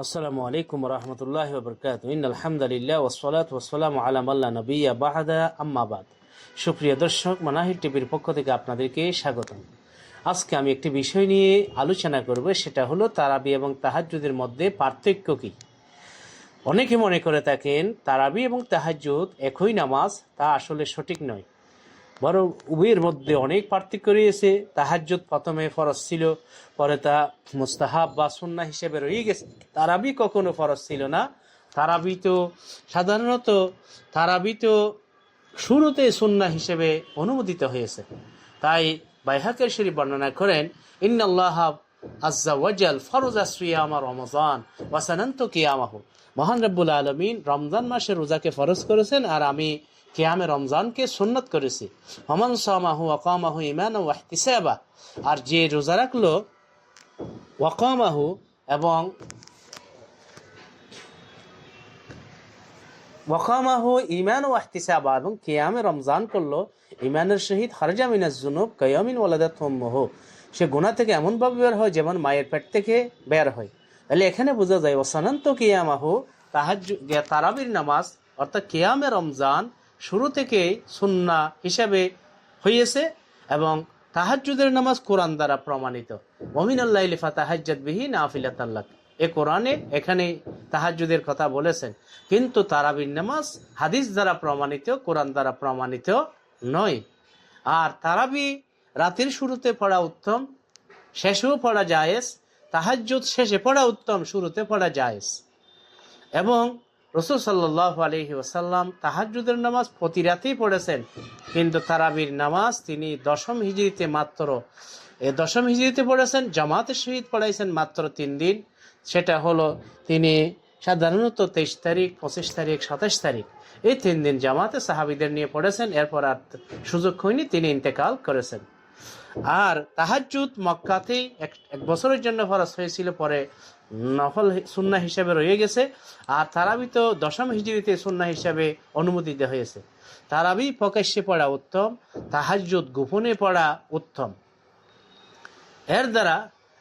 আসসালামু আলাইকুম রহমতুল্লাহ বরকাত আলহামদুলিল্লাহ ওসলাত ওসালাম আলাম আল্লাহ নবিয়া বাহাদা আম্মাবাদ। সুপ্রিয় দর্শক, মানাহির টিভির পক্ষ থেকে আপনাদেরকে স্বাগতম। আজকে আমি একটি বিষয় নিয়ে আলোচনা করব, সেটা হলো তারাবি এবং তাহাজ্জুদের মধ্যে পার্থক্য কী। অনেকে মনে করে থাকেন তারাবি এবং তাহাজ্জুদ একই নামাজ, তা আসলে সঠিক নয়। বরং উভয়ের মধ্যে অনেক পার্থক্য রয়েছে। তাহাজ্জুদ প্রথমে ফরজ ছিল, পরে তা মুস্তাহাব বা সুন্নাহ হিসেবে রয়ে গেছে। তারাবি কখনো ফরজ ছিল না। সাধারণত তারাবি তো শুরুতে সুন্নাহ হিসেবে অনুমোদিত হয়েছে। তাই বাইহাকের শরীফ বর্ণনা করেন, ইন্নাল্লাহ আজ্জা ওয়াজাল ফরজা সিয়ামা রমজান ওয়া সানানতু কিয়ামাহু। মহান রব্বুল আলামিন রমজান মাসে রোজাকে ফরজ করেছেন, আর আমি কিয়ামে রমজানকে সুন্নত করেছি। ওমান সামাহু ওয়া কামাহু ঈমানান ওয়া ইহতিসাবা, আর যে রোজা রাখলো ওয়া কামাহু এবং ওয়াকামাহু ঈমান ওয়া ইহতিসাবা, এবং কিয়ামে রমজান করলো ঈমানের সহিত, খারাজা মিনাজ যুনুব কায়ামিন ওয়ালাদাত উম্মুহু, সে গুনাহ থেকে এমনভাবে বের হয় যেমন মায়ের পেট থেকে বের হয়। তাহলে এখানে বোঝা যায় ওয়াসানান্তু কিয়ামাহু, তারাবির নামাজ অর্থাৎ কিয়ামে রমজান শুরু থেকেই সুন্নাহ হিসাবে হয়েছে, এবং তাহাজ্জুদের নামাজ কোরআন দ্বারা প্রমাণিত। ওয়া মিনাল লাইলি ফাতাহাজ্জাদ বিহি নাফিলাতান লাক, এ কোরআনে এখানে তাহাজ্জুদের কথা বলেছেন। কিন্তু তারাবির নামাজ হাদিস দ্বারা প্রমাণিত, কোরআন দ্বারা প্রমাণিত নয়। আর তারাবি রাতের শুরুতে পড়া উত্তম, শেষেও পড়া জায়েজ। তাহাজ্জুদ শেষে পড়া উত্তম, শুরুতে পড়া জায়েজ। এবং রাসূল সাল্লাল্লাহু আলাইহি ওয়াসাল্লাম তাহাজ্জুদের নামাজ প্রতি রাতেই পড়েছেন, কিন্তু তারাবির নামাজ তিনি দশম হিজরিতে পড়েছেন। জামাতের সহিত পড়াইছেন মাত্র 3 দিন। সেটা হলো তিনি সাধারণত 23 তারিখ, 25 তারিখ, 27 তারিখ, এই 3 দিন জামাতে সাহাবিদের নিয়ে পড়েছেন। এরপর আর সুযোগ হয়নি, তিনি ইন্তেকাল করেছেন। আর তাহাজ্জুদ মক্কাতেই এক বছরের জন্য ফরজ হয়েছিল, পরে নফল সুন্নাহ হিসাবে রয়ে গেছে। আর তারাবি তো দশম হিজরিতে সুন্নাহ হিসাবে অনুমোদিত হয়েছে। তারাবি প্রকাশ্যে পড়া উত্তম, তাহাজ্জুদ গোপনে পড়া উত্তম এর দ্বারা।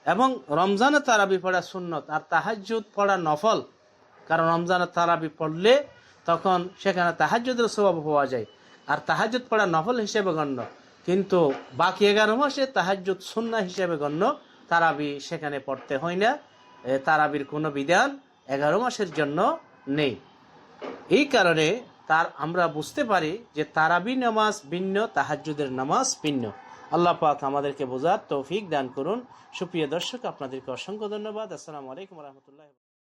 এবং রমজানে তারাবি পড়া সুন্নত, আর তাহাজ্জুদ পড়া নফল। কারণ রমজানে তারাবি পড়লে তখন সেখানে তাহাজ্জুদের সওয়াব পাওয়া যায়, আর তাহাজ্জুদ পড়া নফল হিসেবে গণ্য। কিন্তু বাকি 11 মাসে তাহাজ্জুদ সুন্নাহ হিসেবে গণ্য, তারাবি সেখানে পড়তে হয় না। তারাবির কোনো বিধান 11 মাসের জন্য নেই। এই কারণে আমরা বুঝতে পারি যে তারাবি নামাজ ভিন্ন, তাহাজ্জুদের নামাজ ভিন্ন। আল্লাহ পাক আমাদেরকে বোঝার তৌফিক দান করুন। সুপ্রিয় দর্শক, আপনাদেরকে অসংখ্য ধন্যবাদ। আসসালামু আলাইকুম রহমতুল্লাহ।